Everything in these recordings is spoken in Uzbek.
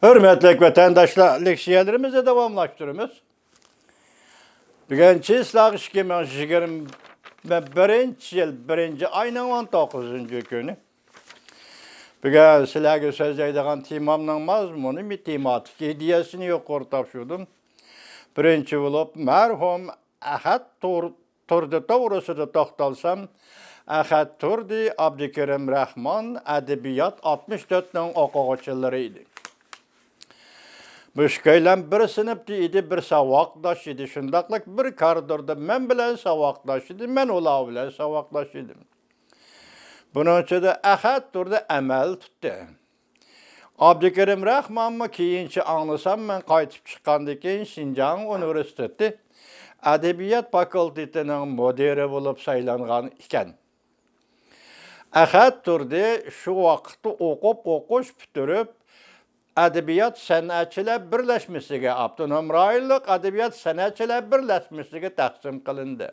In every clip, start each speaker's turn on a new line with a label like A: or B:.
A: Hürmetli vatandaşlar, leksiyalarımızı devamlaştırıyoruz. Bugün Çislak 2021 yıl 1. ayının 19. günü. Bugün sizlerge sözleydiğin temamның mazmunu bir tematik ideyasını yukarı tapşırdım. Birinci olup merhum Ahad Turdi doğrusunu toxtalsam, Ahad Turdi Abdülkerim Rahman Edebiyat 64'nin okuğuçularıydı. Müşküylem bir sınıfta idi, bir savakdaş idi. Şundaqlık bir koridorda men bilen savakdaş idi, men ola bilen savakdaş idim. Bunun için de Ahad Turdi emel tuttu. Abdülkerim Rahman'ı keyinçe anlasam, men qaytıp çıkandan keyin Şinjan Üniversiteti Edebiyat Fakültetinin müdiri bulup saylangan iken. Ahad Turdi şu vaqtda okuş bitirip Edebiyat Sənətçilər Birləşməsiga, Abdunum rayonluq Edebiyat Sənətçilər Birləşməsiga təqsim qılındı.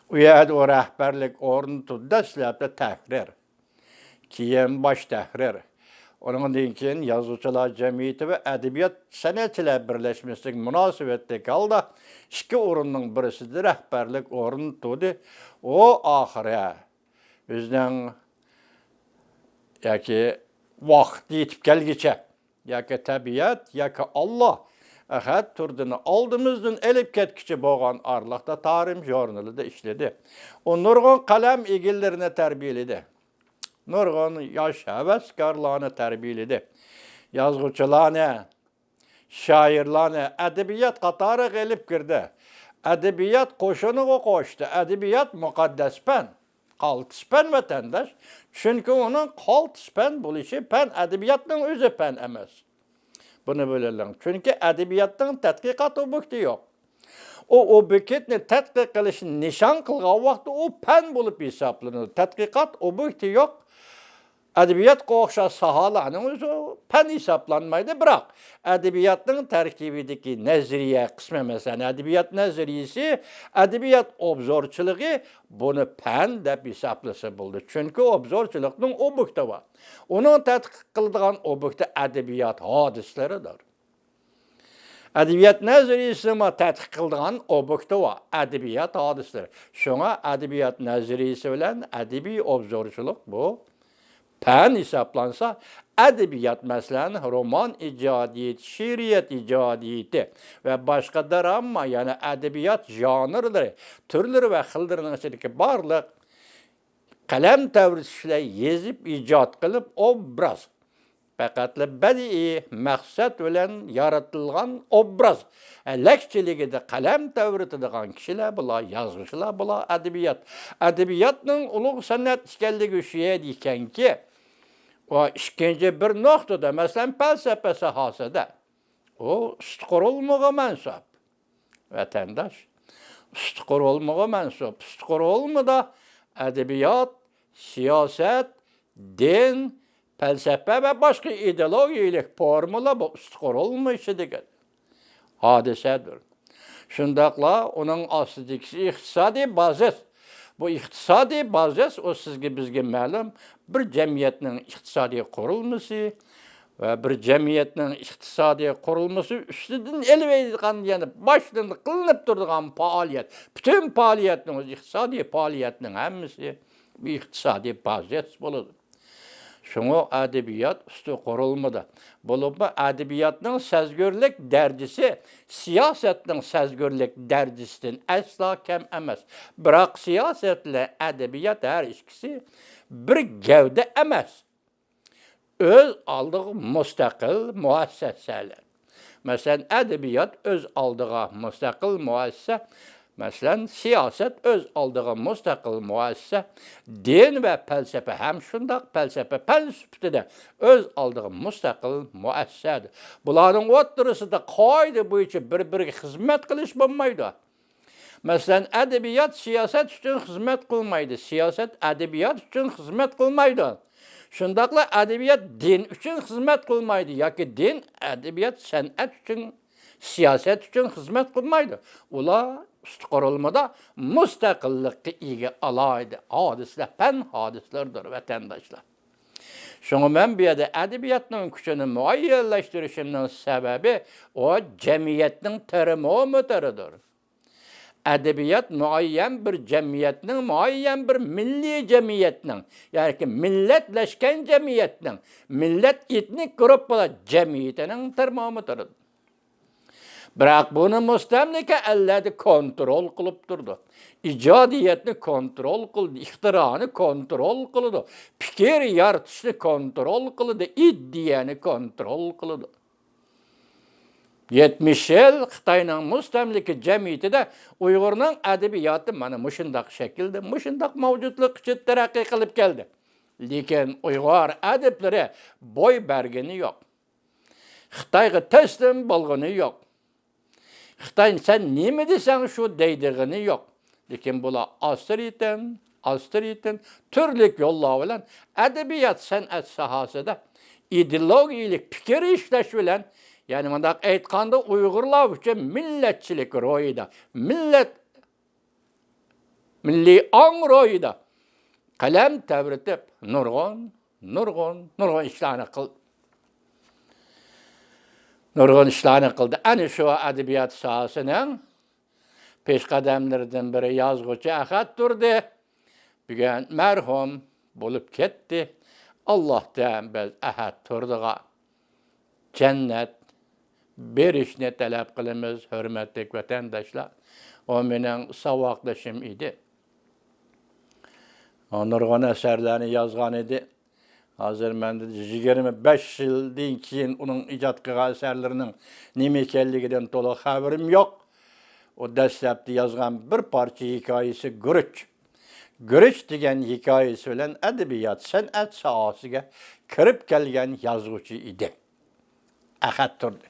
A: O yerdə o rəhbərlik ornu tutdu, dəstləbdə təhrir. Keyin baş təhrir. Onun keyin Yazıcılar Cəmiyyəti və Edebiyat Sənətçilər Birləşməsiga münasibətli qaldı. İki orunun birisidir, rəhbərlik ornu tutdu. O axırı özünün vaxt yetib gəlgiçə, ki təbiət, ki Allah Ahad Turdini aldığımızdan elib ketkiçi boğan arlıqda tarih jurnalıda işledi. O nurgun qaləm egillərini tərbiyəledi. Nurgun yaş həvəskarlarını tərbiyəledi. Yazğıçılarını, şairlarını, ədəbiyyat qatarı gelib girdi. Ədəbiyyat qoşunu qoşdu. Ədəbiyyat müqəddəs qaltıspen vatandaş. Çünkü onun qaltıspen buluşu pen edebiyatın özü pen emez. Bunu böyleler. Çünkü edebiyatın tədqiqat objekti yok. O obyektini tədqiq qilishini nişan qılğan vaxtı o pen bulup hesaplanır. Tədqiqat objekti yok. Edebiyat qoğuşa sahalarının özü pen hesaplanmaydı. Bırak. Edebiyatın tərkibideki nəzriye kısmı mesela. Edebiyat nəzriyesi, edebiyat obzorçılığı bunu pen de hesaplası buldu. Çünkü obzorçılığının objekti var. Onun tədqiq qıldığan objekti edebiyat hadisleridir. Edebiyat nəzriyesi ama tədqiq qıldığan objekti var. Edebiyat hadisleri. Şuna edebiyat nəzriyesi olan edebi obzorçuluk bu. Pen hesaplansa edebiyat mesela roman icadiyeti, şiiriyet icadiyeti ve başka drama yani edebiyat janrları, türleri ve xillerinin içindeki barlıq kalem təvrişle yezip icat kılıp obraz. Fəqətlə bədii məqsəd olan yaratılған obraz. Ləkçiliği de kalem təvritidiğen kişiler bula, yazmışlar bula edebiyat. Edebiyatın uluq sənət işgəlliği şüyə deyken ki, o ikinci bir noktada mesela felsefe sahasında o üstqor olmağa mənsub vatandaş. Üstqor olmağa mənsub. Üstqor olmadı edebiyat, siyaset, din, felsefe ve başka ideolojik formula bu üstqor olmayışıdır. Hadisedir. Şundaqla onun asıdiki iktisadi bazıs. Bu iktisadi bazıs o sizge bizge məlum bir cemiyetinin iktisadi kurulması ve bir cemiyetinin iktisadi kurulması üstüden elveydiğen yani başlığında kılınıp durduğun faaliyet. Bütün faaliyetinin iktisadi faaliyetinin hemisi bir iktisadi bazıs bulur. Şunu edebiyat üstü kurulmadı. Bulup edebiyatın sezgörlük dercisi, siyasetin sezgörlük dercisinden asla kem emez. Bırak siyasetle edebiyat her ikisi bir gevde emez. Öz aldığı müstakil müesseseler. Mesela edebiyat öz aldığı müstakil müessese, mesela siyaset öz aldığı müstakil müessese, din ve felsefe hem şundak felsefe de öz aldığı müstakil müessesedir. Bunların oturısı da kaydı bu için bir hizmet kılış bulmaydı. Mesela edebiyat siyaset için hizmet kılmaydı. Siyaset edebiyat için hizmet kılmaydı. Şundakla edebiyat din için hizmet kılmaydı. Ya ki din edebiyat sanat için, siyaset için hizmet kılmaydı. Ula üstqorulmada müstakillik iyi alaydı. Hadisler pen hadislerdir vatandaşlar. Şoňa men bu ýerde edebiýatnyň küçüni muayyerleşdirişimden sebebi o cemiyetiniň termometridir. Edebiyat muayyen bir cemiyetinin, muayyen bir milli cemiyetinin, yani ki milletleşken cemiyetinin, millet etnik gruplar cemiyetinin termometridir. Birak bunu mustamlika elledi kontrol kılıp durdu. İcadiyetini kontrol kıldı, ihtirani kontrol kıldı, fikir yaratışını kontrol kıldı, iddiyeni kontrol kıldı. 70 yıl Xitayning mustamlika cemiyetide Uyg'urning adabiyoti mana mushundaq shaklda, mushundaq mavjudlik uchun taraqqiy qilib keldi. Lekin Uyg'ur adablari bo'y bergani yo'q. Xitoyga taslim bo'lgani yo'q. Xitoy sen nima desang shu deydigini yo'q. Lekin bular asritin turli yo'llar bilan adabiyot san'at sohasida ideologiyalik fikr ishlash bilan, yani mundaq aytganda Uyg'urlar uchun millatchilik ro'yida, milliy ong ro'yida qalam tabritib nurg'un ishlarni qildi. Nurg'un ishlarni qildi. Ana shu adabiyot sohasining peshqadamlaridan biri yozuvchi Ahad Turdi. Bugun marhum bo'lib ketdi. Allohdan biz Ahad Turdiga jannat berishni talab qilamiz, hurmatli vatandoshlar. O mening saboqdoshim edi. Nurg'un asarlarni yozgan edi. Hozir menda 25 yildan keyin uning ijod qilgan asarlarining nima ekanligidan to'liq xabarim yo'q. O dastlabda yozgan bir parcha hikoyasi Guruch degan hikoyasi bilan adabiyot san'at sohasiga kirib kelgan yozuvchi edi. Ahad Turdi.